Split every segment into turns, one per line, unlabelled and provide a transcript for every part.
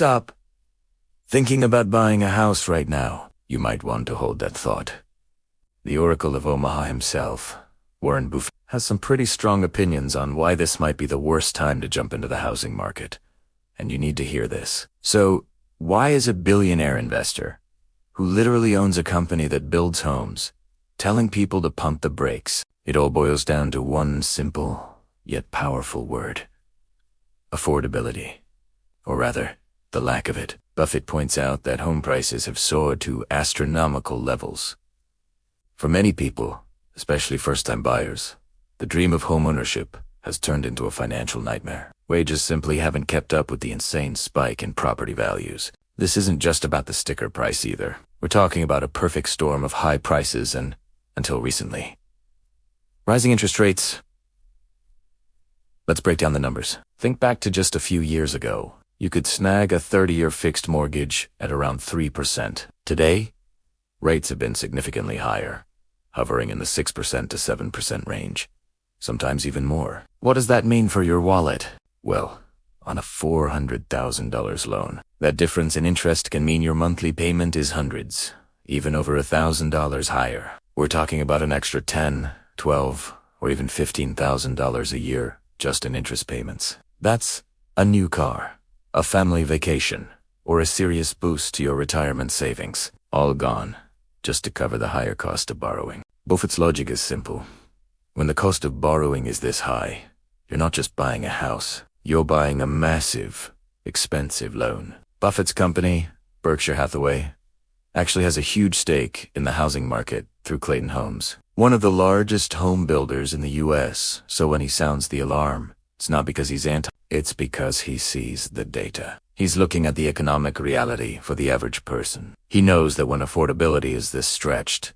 stop thinking about buying a house right now, you might want to hold that thought. The Oracle of Omaha himself, Warren Buffett, has some pretty strong opinions on why this might be the worst time to jump into the housing market. And you need to hear this. So, why is a billionaire investor, who literally owns a company that builds homes, telling people to pump the brakes? It all boils down to one simple, yet powerful word: affordability. Or rather, the lack of it. Buffett points out that home prices have soared to astronomical levels. For many people, especially first-time buyers, the dream of homeownership has turned into a financial nightmare. Wages simply haven't kept up with the insane spike in property values. This isn't just about the sticker price either. We're talking about a perfect storm of high prices and, until recently, rising interest rates. Let's break down the numbers. Think back to just a few years ago. You could snag a 30-year fixed mortgage at around 3%. Today, rates have been significantly higher, hovering in the 6% to 7% range, sometimes even more. What does that mean for your wallet? Well, on a $400,000 loan, that difference in interest can mean your monthly payment is hundreds, even over $1,000 higher. We're talking about an extra $10,000, $12,000, or even $15,000 a year just in interest payments. That's a new car, a family vacation, or a serious boost to your retirement savings, all gone just to cover the higher cost of borrowing. Buffett's logic is simple. When the cost of borrowing is this high, you're not just buying a house, you're buying a massive, expensive loan. Buffett's company, Berkshire Hathaway, actually has a huge stake in the housing market through Clayton Homes, one of the largest home builders in the U.S. So when he sounds the alarm, it's not because he's it's because he sees the data. He's looking at the economic reality for the average person. He knows that when affordability is this stretched,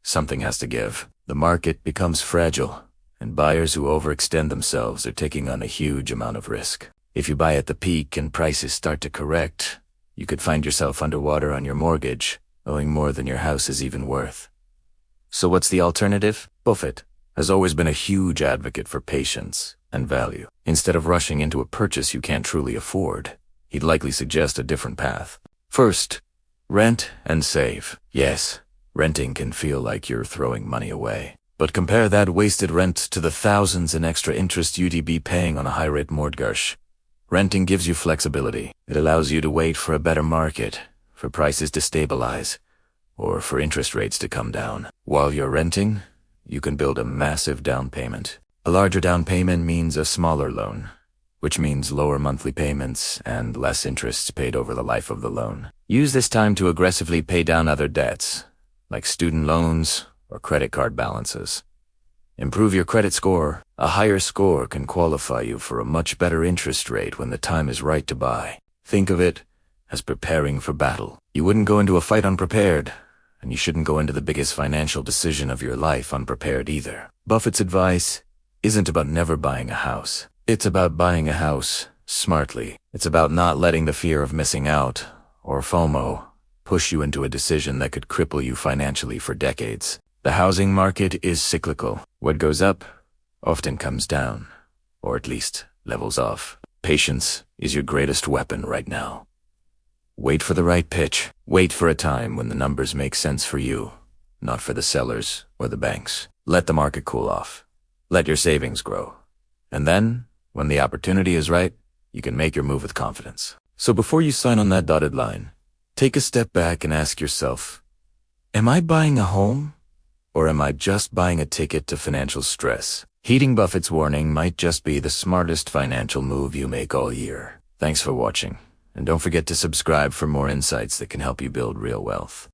something has to give. The market becomes fragile, and buyers who overextend themselves are taking on a huge amount of risk. If you buy at the peak and prices start to correct, you could find yourself underwater on your mortgage, owing more than your house is even worth. So what's the alternative? Buffett has always been a huge advocate for patience and value. Instead of rushing into a purchase you can't truly afford, he'd likely suggest a different path. First, rent and save. Yes, renting can feel like you're throwing money away. But compare that wasted rent to the thousands in extra interest you'd be paying on a high-rate mortgage. Renting gives you flexibility. It allows you to wait for a better market, for prices to stabilize, or for interest rates to come down. While you're renting, you can build a massive down payment. A larger down payment means a smaller loan, which means lower monthly payments and less interest paid over the life of the loan. Use this time to aggressively pay down other debts, like student loans or credit card balances. Improve your credit score. A higher score can qualify you for a much better interest rate when the time is right to buy. Think of it as preparing for battle. You wouldn't go into a fight unprepared, and you shouldn't go into the biggest financial decision of your life unprepared either. Buffett's advice isn't about never buying a house. It's about buying a house smartly. It's about not letting the fear of missing out, or FOMO, push you into a decision that could cripple you financially for decades. The housing market is cyclical. What goes up often comes down, or at least levels off. Patience is your greatest weapon right now. Wait for the right pitch. Wait for a time when the numbers make sense for you, not for the sellers or the banks. Let the market cool off. Let your savings grow. And then, when the opportunity is right, you can make your move with confidence. So before you sign on that dotted line, take a step back and ask yourself, am I buying a home? Or am I just buying a ticket to financial stress? Heeding Buffett's warning might just be the smartest financial move you make all year. Thanks for watching, and don't forget to subscribe for more insights that can help you build real wealth.